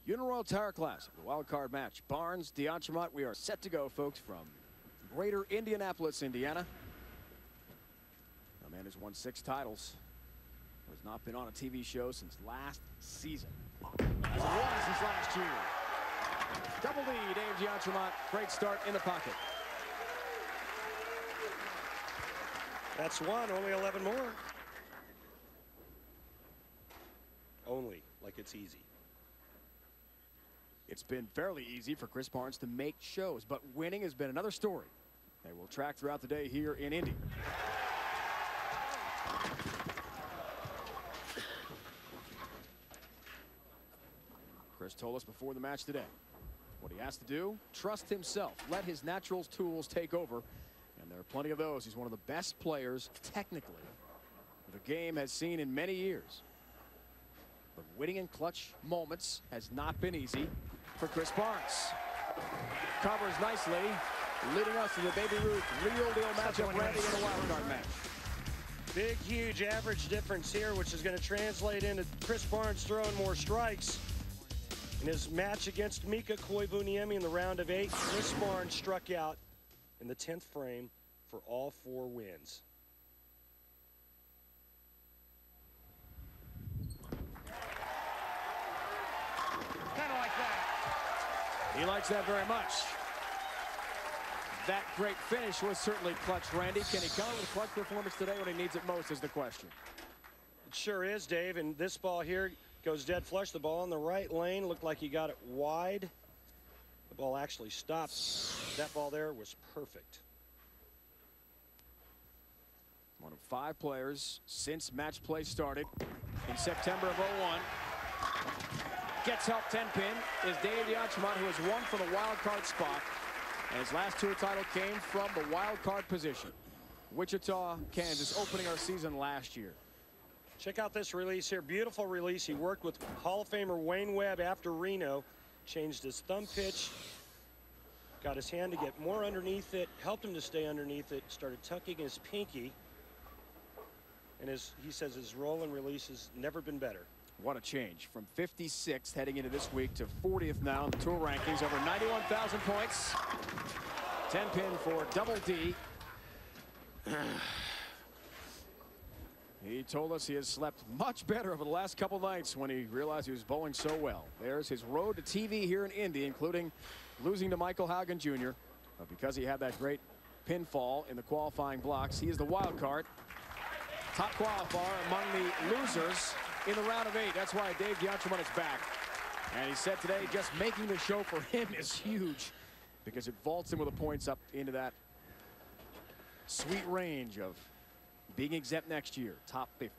Uniroyal Tire Classic, the wild card match. Barnes, DeAntremont, we are set to go, folks, from Greater Indianapolis, Indiana. The man has won 6 titles. Has not been on a TV show since last season. Has won since last year. Double D, Dave DeAntremont. Great start in the pocket. That's one, only 11 more. Only, like it's easy. It's been fairly easy for Chris Barnes to make shows, but winning has been another story they will track throughout the day here in Indy. Chris told us before the match today what he has to do: trust himself, let his natural tools take over, and there are plenty of those. He's one of the best players technically the game has seen in many years. But winning in clutch moments has not been easy for Chris Barnes. Covers nicely, leading us to the Baby Ruth real deal matchup, Randy, in the wild card match. Big, huge average difference here, which is going to translate into Chris Barnes throwing more strikes. In his match against Mika Koivuniemi in the round of 8, Chris Barnes struck out in the 10th frame for all 4 wins. He likes that very much. That great finish was certainly clutch, Randy. Can he come with a clutch performance today when he needs it most is the question. It sure is, Dave. And this ball here goes dead flush. The ball in the right lane looked like he got it wide. The ball actually stopped. That ball there was perfect. One of 5 players since match play started in September of '01. Gets help 10-pin is Dave DeAntremont, who has won for the wild card spot. And his last tour title came from the wild card position. Wichita, Kansas, opening our season last year. Check out this release here. Beautiful release. He worked with Hall of Famer Wayne Webb after Reno. Changed his thumb pitch. Got his hand to get more underneath it. Helped him to stay underneath it. Started tucking his pinky. And he says his roll and release has never been better. What a change from 56th heading into this week to 40th now in the tour rankings. Over 91,000 points. 10-pin for Double D. He told us he has slept much better over the last couple nights when he realized he was bowling so well. There's his road to TV here in Indy, including losing to Michael Haugen Jr. But because he had that great pinfall in the qualifying blocks, he is the wild card. Top qualifier among the losers in the round of 8. That's why Dave DeAntremont is back. And he said today just making the show for him is huge because it vaults him with the points up into that sweet range of being exempt next year, top 50.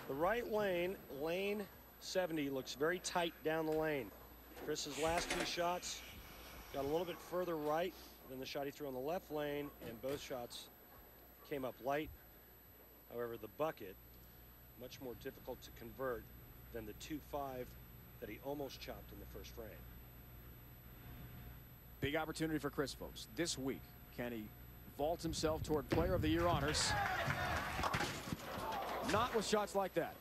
The right lane, lane 70, looks very tight down the lane. Chris's last 2 shots got a little bit further right than the shot he threw on the left lane, and both shots came up light. However, the bucket, much more difficult to convert than the 2-5 that he almost chopped in the first frame. Big opportunity for Chris, folks. This week, can he vault himself toward Player of the Year honors? Not with shots like that.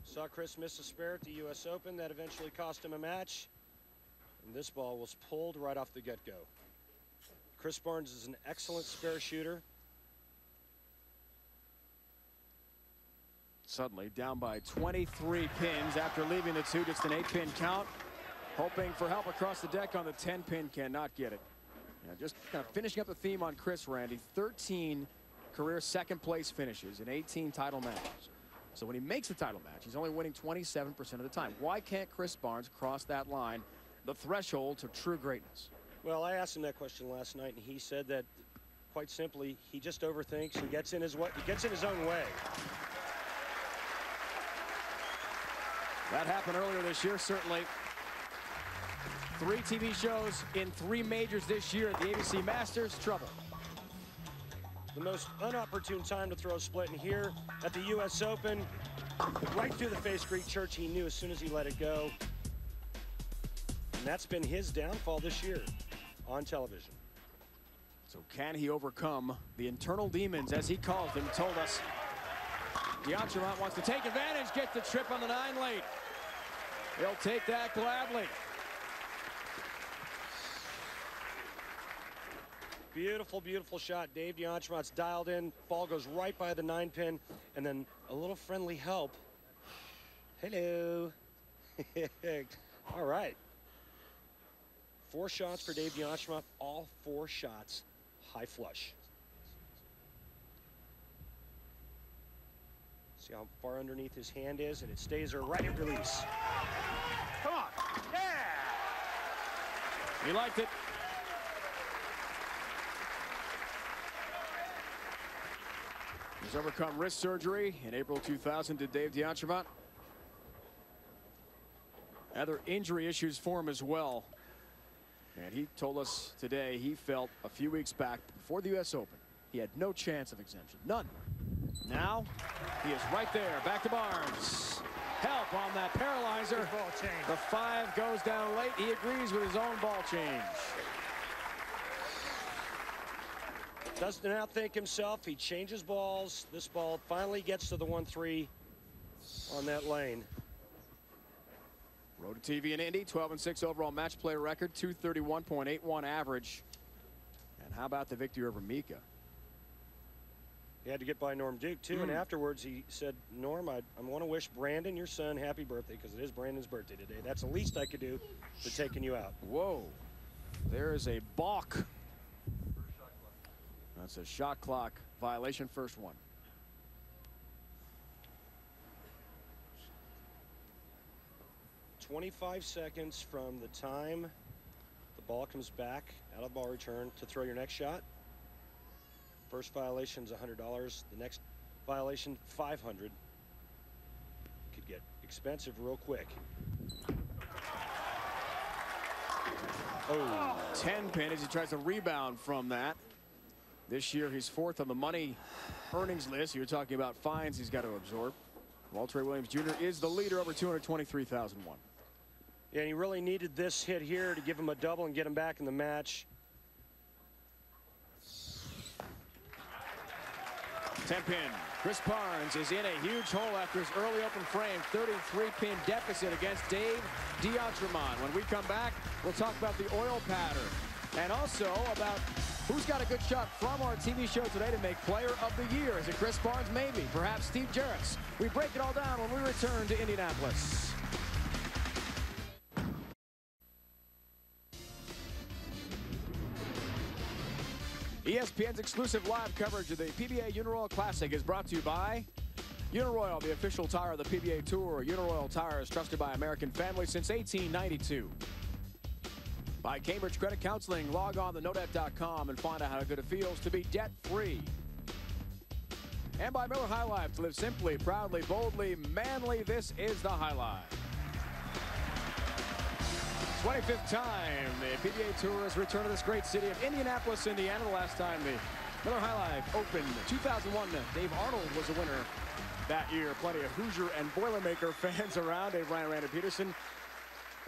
Saw Chris miss a spare at the U.S. Open. That eventually cost him a match. And this ball was pulled right off the get-go. Chris Barnes is an excellent spare shooter. Suddenly down by 23 pins after leaving the 2, just an 8-pin count. Hoping for help across the deck on the 10-pin, cannot get it. Just kind of finishing up the theme on Chris, Randy. 13 career second-place finishes in 18 title matches. So when he makes a title match, he's only winning 27% of the time. Why can't Chris Barnes cross that line, the threshold to true greatness? Well, I asked him that question last night, and he said that, quite simply, he just overthinks and gets in his own way. That happened earlier this year, certainly. 3 TV shows in 3 majors this year at the ABC Masters. Trouble. the most unopportune time to throw a split. And here at the U.S. Open, right through the face, Greek Church, he knew as soon as he let it go. And that's been his downfall this year on television. So can he overcome the internal demons, as he calls them, told us. D'Entremont wants to take advantage, gets the trip on the 9 late. He'll take that gladly. Beautiful, beautiful shot. Dave D'Entremont's dialed in. Ball goes right by the 9 pin, and then a little friendly help. Hello. All right. 4 shots for Dave D'Entremont. All 4 shots high flush. See how far underneath his hand is, and it stays there right at release. Come on. Yeah. He liked it. He's overcome wrist surgery in April 2000 to Dave D'Entremont. Other injury issues for him as well. And he told us today he felt a few weeks back before the U.S. Open he had no chance of exemption. None. Now he is right there. Back to Barnes. Help on that paralyzer. The 5 goes down late. He agrees with his own ball change. Doesn't outthink himself. He changes balls. This ball finally gets to the 1-3 on that lane. Road to TV in Indy, 12-6 overall match play record, 231.81 average. And how about the victory over Mika? He had to get by Norm Duke too, and afterwards he said, Norm, I want to wish Brandon, your son, happy birthday, because it is Brandon's birthday today. That's the least I could do for taking you out. Whoa. There is a balk. That's a shot clock violation, first one. "25 seconds from the time the ball comes back out of ball return to throw your next shot. First violation is $100. The next violation, $500. Could get expensive real quick. Oh, 10 pin as he tries to rebound from that. This year he's 4th on the money earnings list. You're talking about fines he's got to absorb. Walter Williams Jr. is the leader, over 223,001. Yeah, and he really needed this hit here to give him a double and get him back in the match. 10 pin. Chris Barnes is in a huge hole after his early open frame. 33 pin deficit against Dave D'Entremont. When we come back, we'll talk about the oil pattern and also about who's got a good shot from our TV show today to make player of the year. Is it Chris Barnes? Maybe. Perhaps Steve Jarrett's. We break it all down when we return to Indianapolis. ESPN's exclusive live coverage of the PBA Uniroyal Classic is brought to you by Uniroyal, the official tire of the PBA Tour. Uniroyal tires trusted by American families since 1892. By Cambridge Credit Counseling. Log on to nodebt.com and find out how good it feels to be debt-free. And by Miller High Life, to live simply, proudly, boldly, manly. This is the High Life. 25th time the PBA Tour has returned to this great city of Indianapolis, Indiana. The last time the Miller High Life opened, 2001, Dave Arnold was the winner that year. Plenty of Hoosier and Boilermaker fans around. Dave Ryan, Randy Peterson,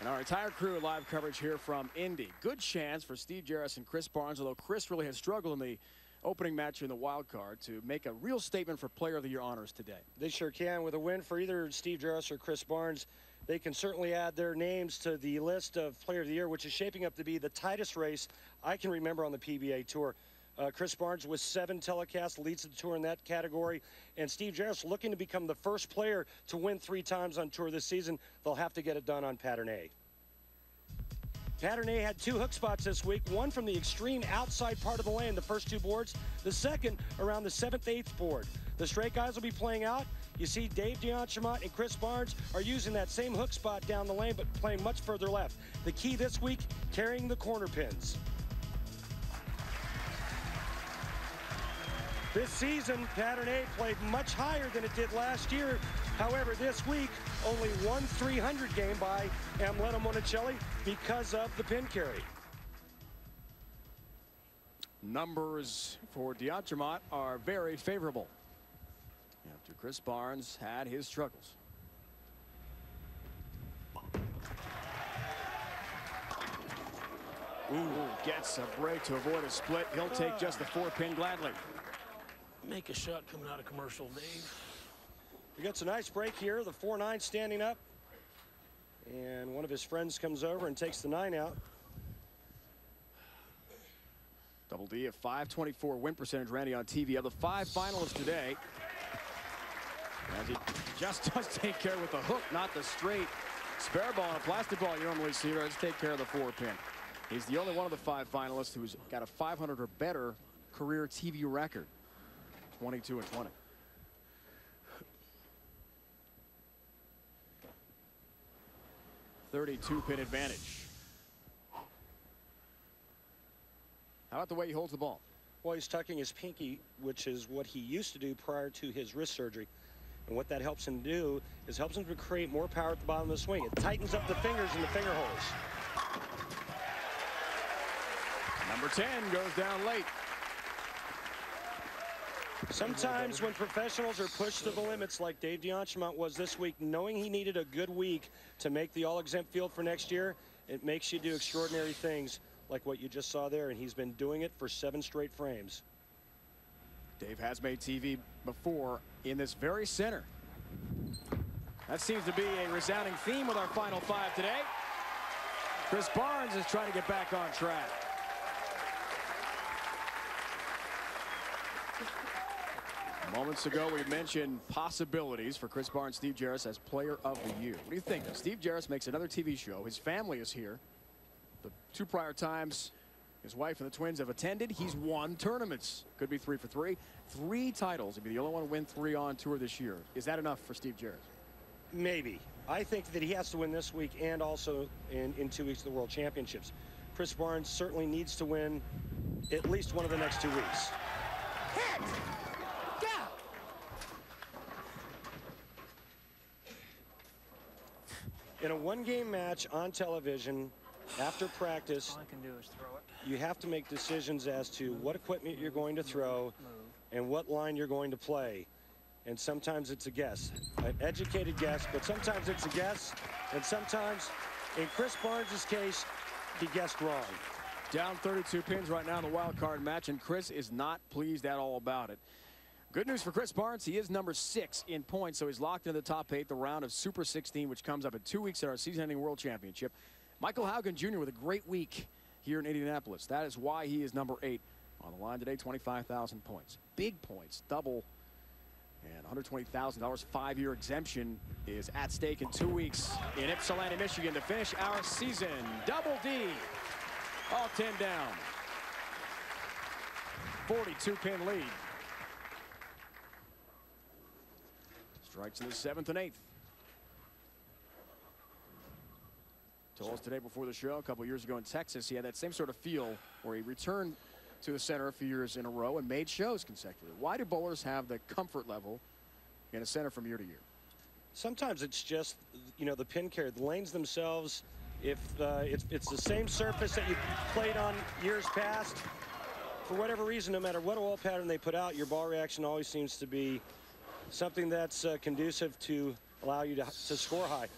and our entire crew live coverage here from Indy. Good chance for Steve Jarrett and Chris Barnes, although Chris really has struggled in the opening match in the wild card, to make a real statement for Player of the Year honors today. They sure can. With a win for either Steve Jarrett or Chris Barnes, they can certainly add their names to the list of Player of the Year, which is shaping up to be the tightest race I can remember on the PBA Tour. Chris Barnes with 7 telecasts leads the tour in that category, and Steve Jarrett's looking to become the first player to win 3 times on tour this season. They'll have to get it done on pattern A. Pattern A had 2 hook spots this week, one from the extreme outside part of the lane, the first 2 boards, the second around the 7th, 8th board. The straight guys will be playing out. You see Dave D'Entremont and Chris Barnes are using that same hook spot down the lane, but playing much further left. The key this week, carrying the corner pins. This season, Pattern A played much higher than it did last year. However, this week, only one 300 game by Amleto Monicelli because of the pin carry. numbers for D'Entremont are very favorable after Chris Barnes had his struggles. Ooh, gets a break to avoid a split. He'll take just the 4-pin gladly. Make a shot coming out of commercial, Dave. He gets a nice break here. The 4-9 standing up. And one of his friends comes over and takes the 9 out. Double D, a 524 win percentage, Randy, on TV. Of the 5 finalists today, as he just does take care with the hook, not the straight spare ball and a plastic ball you normally see. Let's take care of the 4-pin. He's the only one of the 5 finalists who's got a 500 or better career TV record. 22 and 20. .32-pin advantage. How about the way he holds the ball? Well, he's tucking his pinky, which is what he used to do prior to his wrist surgery. And what that helps him do is helps him to create more power at the bottom of the swing. It tightens up the fingers in the finger holes. Number 10 goes down late. Sometimes when professionals are pushed to the limits like Dave D'Entremont was this week, knowing he needed a good week to make the all-exempt field for next year, it makes you do extraordinary things like what you just saw there, and he's been doing it for 7 straight frames. Dave has made TV before in this very center. That seems to be a resounding theme with our final 5 today. Chris Barnes is trying to get back on track. Moments ago, we mentioned possibilities for Chris Barnes, Steve Jarris as Player of the Year. What do you think? Steve Jarris makes another TV show. His family is here. The 2 prior times his wife and the twins have attended, he's won tournaments. Could be 3 for 3. 3 titles. He'd be the only one to win 3 on tour this year. Is that enough for Steve Jarris? Maybe. I think that he has to win this week and also in 2 weeks of the World Championships. Chris Barnes certainly needs to win at least one of the next 2 weeks. Hit! In a 1-game match on television, after practice, All I can do is throw it. you have to make decisions as to what equipment you're going to throw and what line you're going to play. And sometimes it's a guess, an educated guess, but sometimes it's a guess, and sometimes, in Chris Barnes' case, he guessed wrong. Down 32 pins right now in the wild card match, and Chris is not pleased at all about it. Good news for Chris Barnes, he is number 6 in points, so he's locked into the top 8, the round of Super 16, which comes up in 2 weeks at our season-ending World Championship. Michael Haugen Jr. with a great week here in Indianapolis. That is why he is number 8 on the line today, 25,000 points. Big points, double, and $120,000 5-year exemption is at stake in 2 weeks in Ypsilanti, Michigan to finish our season. Double D, all 10 down. 42-pin lead. Strikes in the 7th and 8th. Told us today before the show, a couple years ago in Texas, he had that same sort of feel where he returned to the center a few years in a row and made shows consecutively. Why do bowlers have the comfort level in a center from year to year? Sometimes it's just, you know, the pin care, the lanes themselves. If it's the same surface that you played on years past, for whatever reason, no matter what oil pattern they put out, your ball reaction always seems to be something that's conducive to allow you to score high.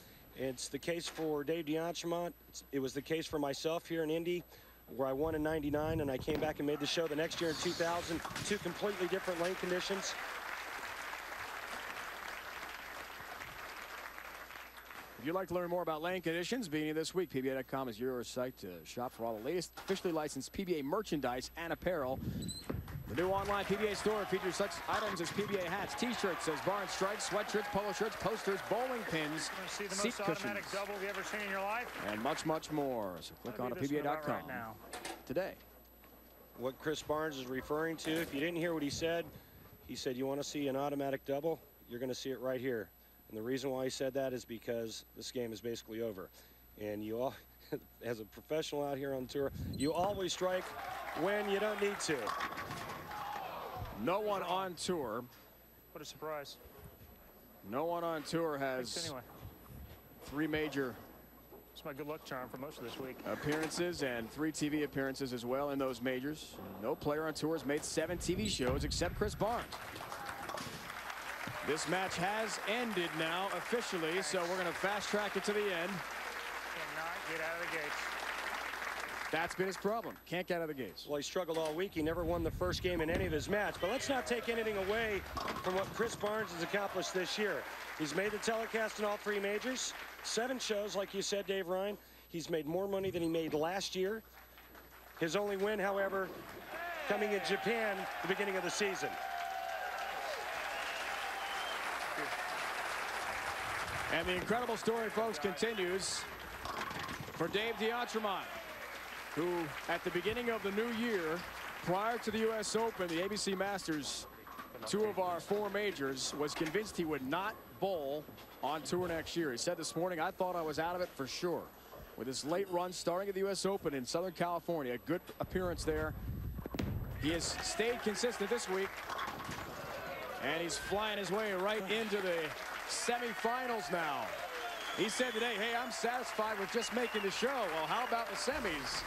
It's the case for Dave D'Entremont. It was the case for myself here in Indy, where I won in '99, and I came back and made the show the next year in 2000. 2 completely different lane conditions. If you'd like to learn more about lane conditions, beginning this week, PBA.com is your site to shop for all the latest officially licensed PBA merchandise and apparel. The new online PBA store features such items as PBA hats, T-shirts, says Barnes stripes, sweatshirts, polo shirts, posters, bowling pins, See the seat most automatic cushions, double you've ever seen in your life? and much, much more. So click on PBA.com right now. today. What Chris Barnes is referring to, if you didn't hear what he said you want to see an automatic double, you're going to see it right here. And the reason why he said that is because this game is basically over. And you all, as a professional out here on tour, you always strike when you don't need to. No one on tour. What a surprise. No one on tour has Anyway. 3 major It's my good luck charm for most of this week. Appearances and 3 TV appearances as well in those majors. No player on tour has made 7 TV shows except Chris Barnes. This match has ended now officially, so we're going to fast track it to the end. Cannot get out of the gates. That's been his problem. Can't get out of the gates. Well, he struggled all week. He never won the first game in any of his matches. But let's not take anything away from what Chris Barnes has accomplished this year. He's made the telecast in all 3 majors. 7 shows, like you said, Dave Ryan. He's made more money than he made last year. His only win, however, coming in Japan at the beginning of the season. And the incredible story, folks, continues for Dave D'Entremont, who at the beginning of the new year, prior to the U.S. Open, the ABC Masters, 2 of our 4 majors, was convinced he would not bowl on tour next year. He said this morning, I thought I was out of it for sure. With his late run starting at the U.S. Open in Southern California, a good appearance there. He has stayed consistent this week, and he's flying his way right into the semifinals now. He said today, hey, I'm satisfied with just making the show. Well, how about the semis?